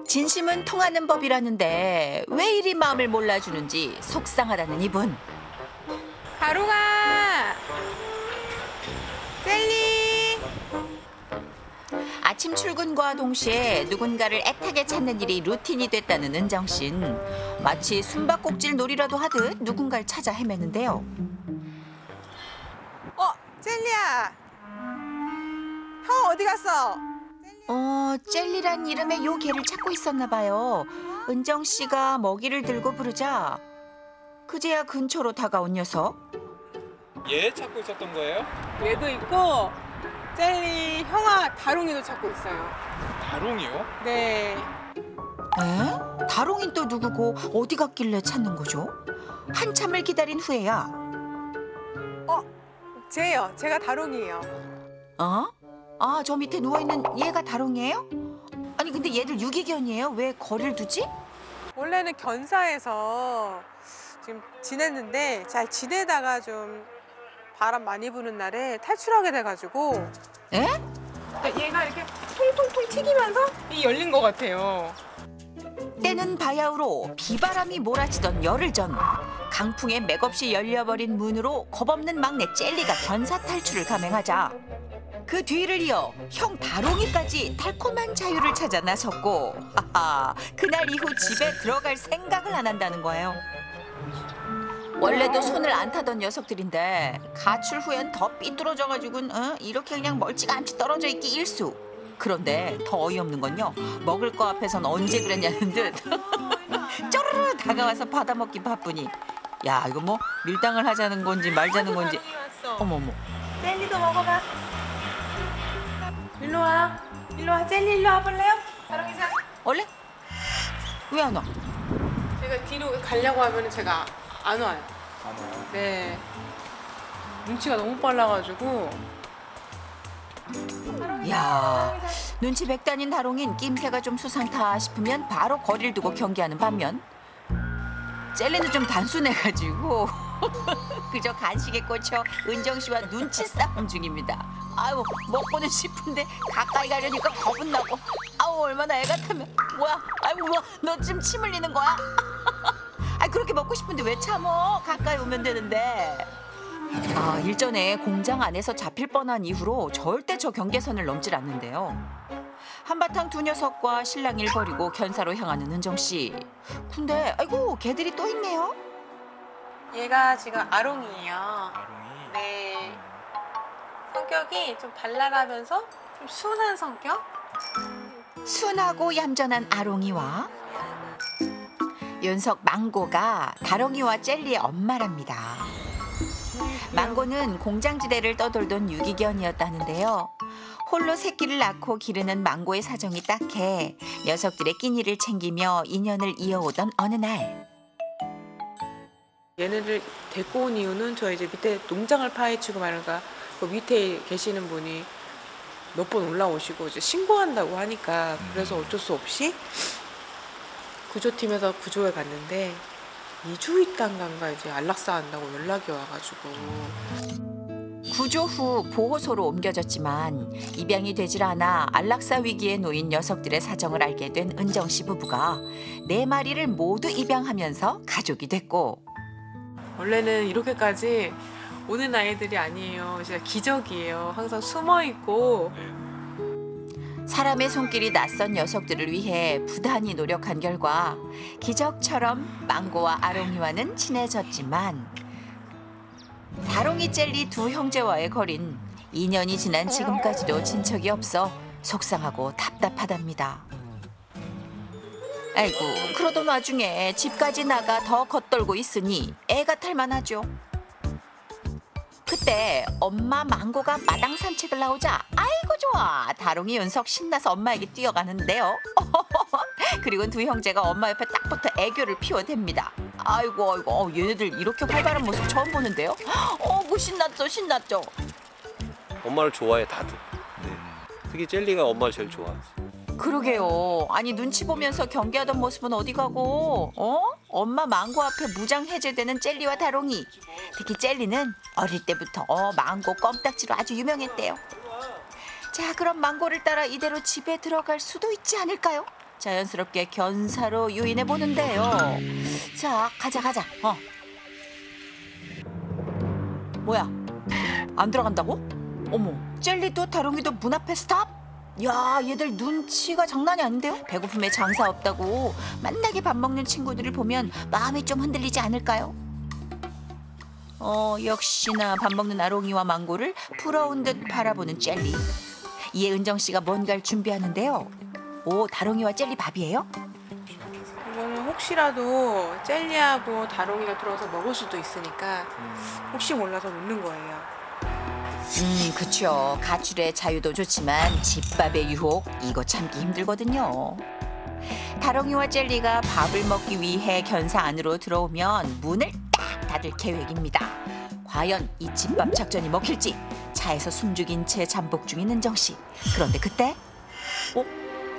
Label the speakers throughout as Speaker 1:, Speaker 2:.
Speaker 1: 진심은 통하는 법이라는데 왜 이리 마음을 몰라주는지 속상하다는 이분.
Speaker 2: 다롱아! 젤리!
Speaker 1: 아침 출근과 동시에 누군가를 애타게 찾는 일이 루틴이 됐다는 은정 씨는 마치 숨바꼭질 놀이라도 하듯 누군가를 찾아 헤매는데요.
Speaker 2: 젤리야! 형 어디 갔어?
Speaker 1: 젤리란 이름의 요 개를 찾고 있었나 봐요. 은정 씨가 먹이를 들고 부르자 그제야 근처로 다가온 녀석.
Speaker 3: 얘 찾고 있었던 거예요?
Speaker 2: 얘도 있고 젤리, 형아, 다롱이도 찾고 있어요.
Speaker 3: 다롱이요?
Speaker 2: 네.
Speaker 1: 에? 다롱인 또 누구고 어디 갔길래 찾는 거죠? 한참을 기다린 후에야.
Speaker 2: 쟤요. 제가 다롱이에요.
Speaker 1: 어? 아, 저 밑에 누워있는 얘가 다롱이에요? 아니 근데 얘들 유기견이에요? 왜 거리를 두지?
Speaker 2: 원래는 견사에서 지금 지냈는데 잘 지내다가 좀 바람 많이 부는 날에 탈출하게 돼가지고
Speaker 1: 에?
Speaker 2: 얘가 이렇게 통통통 튀기면서 이 열린 것 같아요.
Speaker 1: 때는 바야흐로 비바람이 몰아치던 열흘 전 강풍에 맥없이 열려버린 문으로 겁없는 막내 젤리가 견사 탈출을 감행하자 그 뒤를 이어 형 다롱이까지 달콤한 자유를 찾아 나섰고 하하, 그날 이후 집에 들어갈 생각을 안 한다는 거예요. 원래도 손을 안 타던 녀석들인데 가출 후엔 더 삐뚤어져가지고는 이렇게 그냥 멀찌감치 떨어져 있기 일쑤. 그런데 더 어이없는 건요. 먹을 거 앞에선 언제 그랬냐는 듯 쪼르르 다가와서 받아먹기 바쁘니 야 이거 뭐 밀당을 하자는 건지 말자는 건지. 어머머.
Speaker 2: 젤리도 먹어봐. 일로 와. 일로 와. 젤리 일로 와볼래요? 다롱이 자.
Speaker 1: 원래? 왜 안 와?
Speaker 2: 제가 뒤로 가려고 하면 제가 안 와요.
Speaker 3: 안 와요.
Speaker 2: 네. 눈치가 너무 빨라가지고.
Speaker 1: 야 눈치 백단인 다롱인 낌새가 좀 수상타 싶으면 바로 거리를 두고 경계하는 반면 젤리는 좀 단순해가지고 그저 간식에 꽂혀 은정 씨와 눈치 싸움 중입니다. 아유 먹고는 싶은데 가까이 가려니까 겁은 나고 아우 얼마나 애 같으면 뭐야 아유 뭐야 너 지금 침 흘리는 거야? 아 그렇게 먹고 싶은데 왜 참어? 가까이 오면 되는데. 아, 일전에 공장 안에서 잡힐 뻔한 이후로 절대 저 경계선을 넘질 않는데요. 한바탕 두 녀석과 실랑이를 벌이고 견사로 향하는 은정 씨. 근데 아이고 개들이 또 있네요.
Speaker 2: 얘가 지금 아롱이에요.
Speaker 3: 다롱이?
Speaker 2: 네. 성격이 좀 발랄하면서 좀 순한 성격?
Speaker 1: 순하고 얌전한 아롱이와 윤석 망고가 다롱이와 젤리의 엄마랍니다. 망고는 공장지대를 떠돌던 유기견이었다는데요. 홀로 새끼를 낳고 기르는 망고의 사정이 딱해 녀석들의 끼니를 챙기며 인연을 이어오던 어느 날.
Speaker 2: 얘네를 데리고 온 이유는 저 이제 밑에 농장을 파헤치고 말인가 그 밑에 계시는 분이 몇 번 올라오시고 이제 신고한다고 하니까 그래서 어쩔 수 없이 구조팀에서 구조해 갔는데 2주 있다가 이제 안락사 한다고 연락이 와가지고.
Speaker 1: 구조 후 보호소로 옮겨졌지만 입양이 되질 않아 안락사 위기에 놓인 녀석들의 사정을 알게 된 은정 씨 부부가 4마리를 모두 입양하면서 가족이 됐고.
Speaker 2: 원래는 이렇게까지 오는 아이들이 아니에요. 진짜 기적이에요. 항상 숨어 있고.
Speaker 1: 사람의 손길이 낯선 녀석들을 위해 부단히 노력한 결과 기적처럼 망고와 아롱이와는 친해졌지만 다롱이 젤리 두 형제와의 거린 2년이 지난 지금까지도 진척이 없어 속상하고 답답하답니다. 아이고 그러던 와중에 집까지 나가 더 겉돌고 있으니 애가 탈만하죠. 그때 엄마 망고가 마당 산책을 나오자 아이고 좋아 다롱이 윤석 신나서 엄마에게 뛰어가는데요. 그리고 두 형제가 엄마 옆에 딱 붙어 애교를 피워댑니다. 아이고 얘네들 이렇게 활발한 모습 처음 보는데요. 그 신났죠.
Speaker 4: 엄마를 좋아해 다들. 네. 특히 젤리가 엄마를 제일 좋아하지.
Speaker 1: 그러게요. 아니 눈치 보면서 경계하던 모습은 어디 가고 엄마 망고 앞에 무장 해제되는 젤리와 다롱이. 특히 젤리는 어릴 때부터 망고 껌딱지로 아주 유명했대요. 자 그럼 망고를 따라 이대로 집에 들어갈 수도 있지 않을까요? 자연스럽게 견사로 유인해 보는데요. 자, 가자. 뭐야? 안 들어간다고? 어머, 젤리도 다롱이도 문 앞에 스탑? 야, 얘들 눈치가 장난이 아닌데요? 배고픔에 장사 없다고 만나게 밥 먹는 친구들을 보면 마음이 좀 흔들리지 않을까요? 역시나 밥 먹는 아롱이와 망고를 부러운 듯 바라보는 젤리. 이에 은정 씨가 뭔가를 준비하는데요. 오, 다롱이와 젤리 밥이에요?
Speaker 2: 이거는 혹시라도 젤리하고 다롱이가 들어서 먹을 수도 있으니까 혹시 몰라서 놓는 거예요.
Speaker 1: 그쵸. 가출의 자유도 좋지만 집밥의 유혹, 이거 참기 힘들거든요. 다롱이와 젤리가 밥을 먹기 위해 견사 안으로 들어오면 문을 딱 닫을 계획입니다. 과연 이 집밥 작전이 먹힐지 차에서 숨죽인 채 잠복 중인 은정 씨. 그런데 그때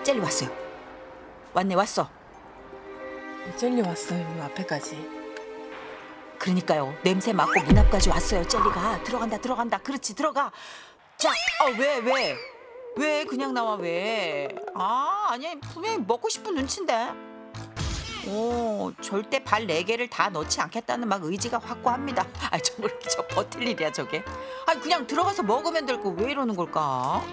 Speaker 1: 젤리 왔어요. 왔어.
Speaker 2: 젤리 왔어요. 이 앞에까지.
Speaker 1: 그러니까요. 냄새 맡고 문 앞까지 왔어요. 젤리가. 들어간다. 그렇지, 들어가. 자, 왜 그냥 나와, 왜? 아니, 분명히 먹고 싶은 눈치인데. 절대 발 4개를 다 넣지 않겠다는 막 의지가 확고합니다. 저 버틸 일이야, 저게. 그냥 들어가서 먹으면 될 거 왜 이러는 걸까?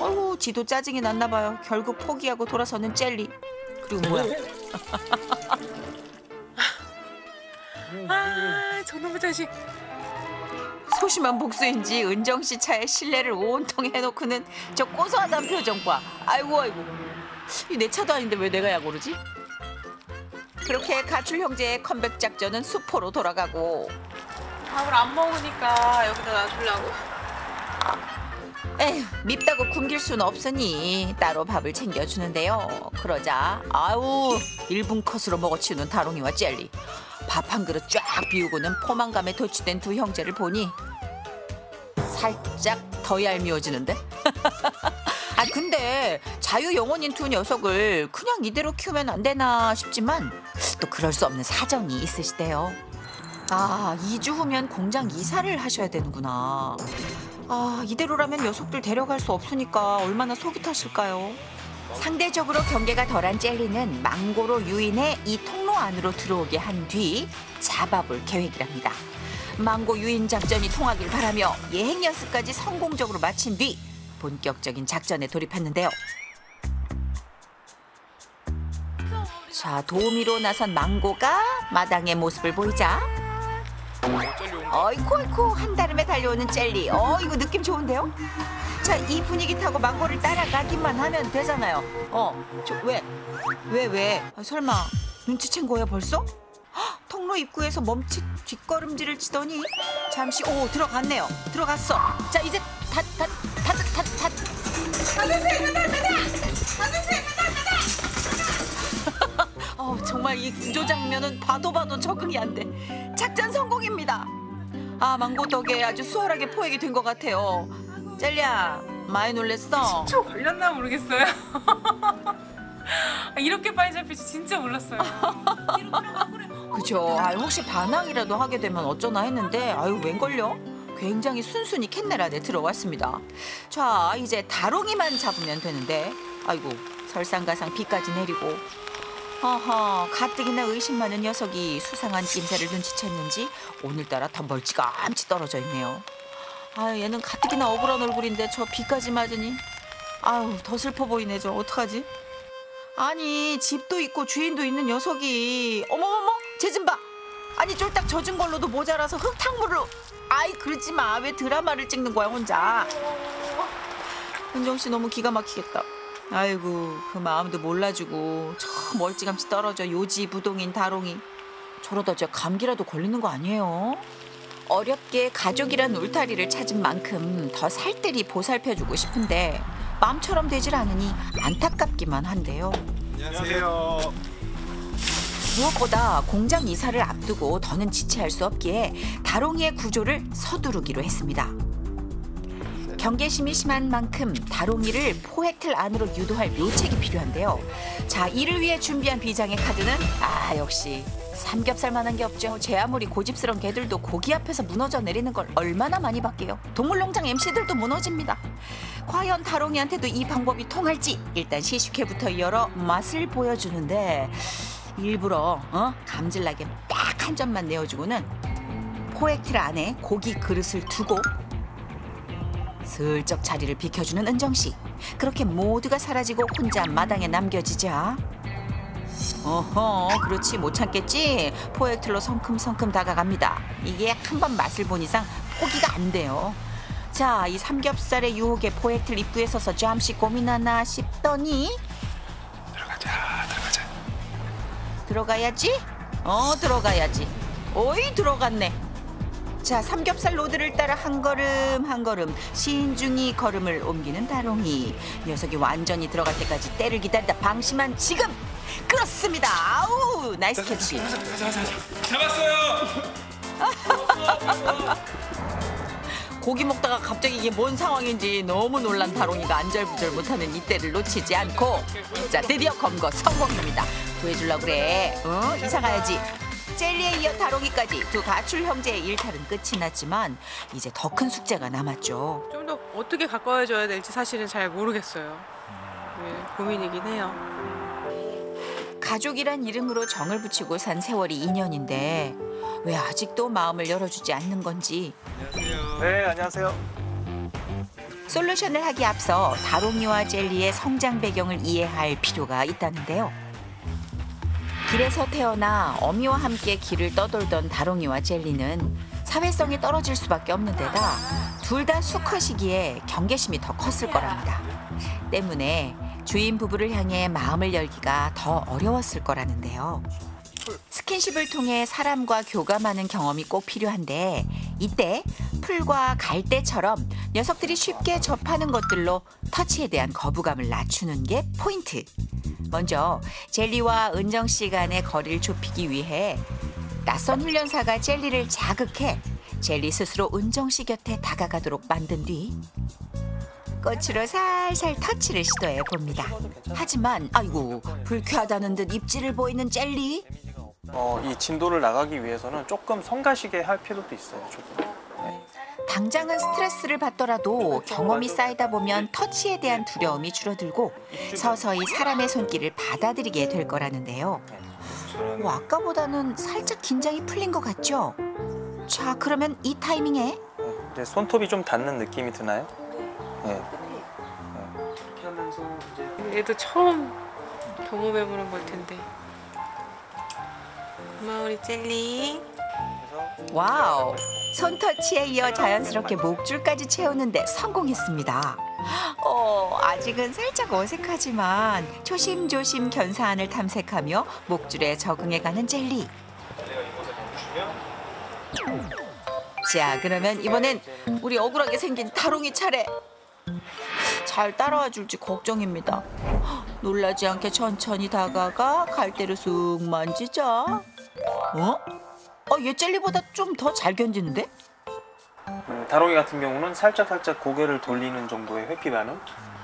Speaker 1: 아이고, 지도 짜증이 났나 봐요. 결국 포기하고 돌아서는 젤리. 그리고 뭐야?
Speaker 2: 저놈의 자식.
Speaker 1: 소심한 복수인지 은정 씨 차에 실내를 온통 해놓고는 저 고소하다는 표정 봐. 아이고. 이 내 차도 아닌데 왜 내가 약 오르지? 그렇게 가출 형제의 컴백 작전은 수포로 돌아가고.
Speaker 2: 밥을 안 먹으니까 여기다 놔주려고.
Speaker 1: 에휴, 밉다고 굶길 수는 없으니 따로 밥을 챙겨주는데요. 그러자 1분 컷으로 먹어치우는 다롱이와 젤리. 밥 한 그릇 쫙 비우고는 포만감에 도취된 두 형제를 보니 살짝 더 얄미워지는데? 근데 자유 영혼인 두 녀석을 그냥 이대로 키우면 안 되나 싶지만 또 그럴 수 없는 사정이 있으시대요. 2주 후면 공장 이사를 하셔야 되는구나. 이대로라면 녀석들 데려갈 수 없으니까 얼마나 속이 타실까요? 상대적으로 경계가 덜한 젤리는 망고로 유인해 이 통로 안으로 들어오게 한 뒤 잡아볼 계획이랍니다. 망고 유인 작전이 통하길 바라며 예행 연습까지 성공적으로 마친 뒤 본격적인 작전에 돌입했는데요. 자, 도우미로 나선 망고가 마당의 모습을 보이자
Speaker 3: 젤리 온 거.
Speaker 1: 어이쿠 한달음에 달려오는 젤리. 이거 느낌 좋은데요? 자, 이 분위기 타고 망고를 따라가기만 하면 되잖아요. 왜? 설마 눈치챈 거야 벌써? 통로 입구에서 멈칫 뒷걸음질을 치더니 잠시 들어갔네요. 들어갔어. 자, 이제 정말 이 구조 장면은 봐도 적응이 안 돼. 작전 성공입니다. 망고 덕에 아주 수월하게 포획이 된 것 같아요. 젤리야, 많이 놀랬어?
Speaker 2: 저 걸렸나 모르겠어요. 이렇게 빨리 잡힐지 진짜 몰랐어요.
Speaker 1: 그죠. 혹시 반항이라도 하게 되면 어쩌나 했는데 웬걸요? 굉장히 순순히 캔넬 안에 들어왔습니다. 자, 이제 다롱이만 잡으면 되는데 설상가상 비까지 내리고 가뜩이나 의심 많은 녀석이 수상한 낌새를 눈치챘는지 오늘따라 더 멀찌감치 떨어져 있네요. 얘는 가뜩이나 억울한 얼굴인데 저 비까지 맞으니 더 슬퍼 보이네. 저 어떡하지? 아니, 집도 있고 주인도 있는 녀석이 어머머머, 쟤 좀 봐. 쫄딱 젖은 걸로도 모자라서 흙탕물로. 그러지 마. 왜 드라마를 찍는 거야 혼자. 은정 씨 너무 기가 막히겠다. 그 마음도 몰라주고 저 멀찌감치 떨어져 요지부동인 다롱이. 저러다 저 감기라도 걸리는 거 아니에요? 어렵게 가족이란 울타리를 찾은 만큼 더 살뜰히 보살펴주고 싶은데 마음처럼 되질 않으니 안타깝기만 한데요.
Speaker 3: 안녕하세요.
Speaker 1: 무엇보다 공장 이사를 앞두고 더는 지체할 수 없기에 다롱이의 구조를 서두르기로 했습니다. 경계심이 심한 만큼 다롱이를 포획틀 안으로 유도할 묘책이 필요한데요. 자, 이를 위해 준비한 비장의 카드는 역시 삼겹살만한 게 없죠. 제 아무리 고집스러운 개들도 고기 앞에서 무너져 내리는 걸 얼마나 많이 봤게요. 동물농장 MC들도 무너집니다. 과연 다롱이한테도 이 방법이 통할지 일단 시식회부터 열어 맛을 보여주는데 일부러 감질나게 딱 한 점만 내어주고는 포획틀 안에 고기 그릇을 두고 슬쩍 자리를 비켜주는 은정씨. 그렇게 모두가 사라지고 혼자 마당에 남겨지자 어허, 그렇지 못 참겠지. 포획틀로 성큼성큼 다가갑니다. 이게 한 번 맛을 본 이상 포기가 안 돼요. 자, 이 삼겹살의 유혹에 포획틀 입구에 서서 잠시 고민하나 싶더니
Speaker 3: 들어가자.
Speaker 1: 들어가야지? 들어가야지. 오이, 들어갔네. 자, 삼겹살 로드를 따라 한 걸음 한 걸음 신중히 걸음을 옮기는 다롱이. 녀석이 완전히 들어갈 때까지 때를 기다리다 방심한 지금. 그렇습니다. 아우, 나이스 캐치.
Speaker 3: 잡았어요.
Speaker 1: 고기 먹다가 갑자기 이게 뭔 상황인지 너무 놀란 다롱이가 안절부절 못하는 이때를 놓치지 않고 자, 드디어 검거 성공입니다. 구해주려고 그래. 이사 가야지. 젤리에 이어 다롱이까지 두 가출 형제의 일탈은 끝이 났지만 이제 더 큰 숙제가 남았죠.
Speaker 2: 좀 더 어떻게 가까워져야 될지 사실은 잘 모르겠어요. 네, 고민이긴 해요.
Speaker 1: 가족이란 이름으로 정을 붙이고 산 세월이 2년인데 왜 아직도 마음을 열어주지 않는 건지.
Speaker 3: 네, 안녕하세요.
Speaker 1: 솔루션을 하기 앞서 다롱이와 젤리의 성장 배경을 이해할 필요가 있다는데요. 길에서 태어나 어미와 함께 길을 떠돌던 다롱이와 젤리는 사회성이 떨어질 수밖에 없는 데다 둘 다 수컷이기에 경계심이 더 컸을 거랍니다. 때문에 주인 부부를 향해 마음을 열기가 더 어려웠을 거라는데요. 스킨십을 통해 사람과 교감하는 경험이 꼭 필요한데 이때 풀과 갈대처럼 녀석들이 쉽게 접하는 것들로 터치에 대한 거부감을 낮추는 게 포인트. 먼저 젤리와 은정 씨 간의 거리를 좁히기 위해 낯선 훈련사가 젤리를 자극해 젤리 스스로 은정 씨 곁에 다가가도록 만든 뒤 꽃으로 살살 터치를 시도해 봅니다. 하지만 아이고, 불쾌하다는 듯 입질을 보이는 젤리.
Speaker 5: 이 진도를 나가기 위해서는 조금 성가시게 할 필요도 있어요. 조금.
Speaker 1: 당장은 스트레스를 받더라도 경험이 쌓이다 보면 터치에 대한 두려움이 줄어들고 서서히 사람의 손길을 받아들이게 될 거라는데요. 아까보다는 살짝 긴장이 풀린 것 같죠? 자, 그러면 이 타이밍에
Speaker 5: 이제 손톱이 좀 닿는 느낌이 드나요? 네.
Speaker 2: 얘도 처음 경험해보는 걸 텐데. 고마워 우리 젤리.
Speaker 1: 와우! 손터치에 이어 자연스럽게 목줄까지 채우는데 성공했습니다. 아직은 살짝 어색하지만 조심조심 견사안을 탐색하며 목줄에 적응해가는 젤리. 자, 그러면 이번엔 우리 억울하게 생긴 다롱이 차례. 잘 따라와 줄지 걱정입니다. 놀라지 않게 천천히 다가가 갈대를 쑥 만지자. 얘 젤리보다 좀 더 잘 견디는데?
Speaker 5: 다롱이 같은 경우는 살짝 고개를 돌리는 정도의 회피 반응.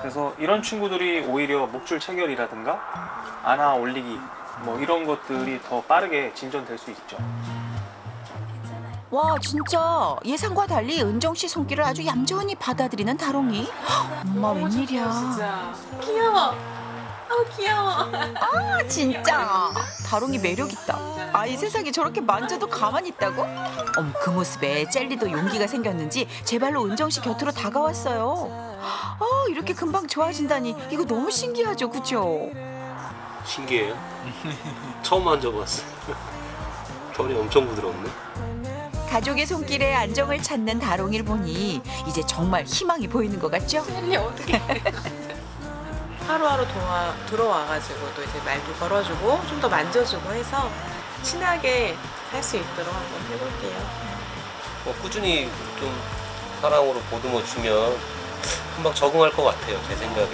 Speaker 5: 그래서 이런 친구들이 오히려 목줄 체결이라든가 안아 올리기 뭐 이런 것들이 더 빠르게 진전될 수 있죠.
Speaker 1: 와, 진짜 예상과 달리 은정 씨 손길을 아주 얌전히 받아들이는 다롱이. 엄마 웬일이야.
Speaker 2: 진짜 귀여워. 귀여워.
Speaker 1: 아, 진짜 다롱이 매력 있다. 이 세상에 저렇게 만져도 가만히 있다고? 그 모습에 젤리도 용기가 생겼는지 제 발로 은정 씨 곁으로 다가왔어요. 이렇게 금방 좋아진다니 이거 너무 신기하죠, 그죠?
Speaker 4: 신기해요. 처음 만져봤어요. 털이 엄청 부드럽네.
Speaker 1: 가족의 손길에 안정을 찾는 다롱이를 보니 이제 정말 희망이 보이는 것 같죠?
Speaker 2: 젤리 어떻게? 하루하루 들어와가지고 또 이제 말도 걸어주고 좀 더 만져주고 해서 친하게 할 수 있도록 한번 해볼게요.
Speaker 4: 꾸준히 좀 사랑으로 보듬어 주면 금방 적응할 것 같아요, 제 생각에.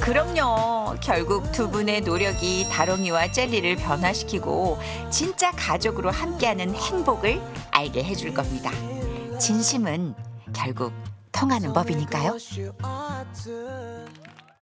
Speaker 1: 그럼요. 결국 두 분의 노력이 다롱이와 젤리를 변화시키고 진짜 가족으로 함께하는 행복을 알게 해줄 겁니다. 진심은 결국 통하는 법이니까요.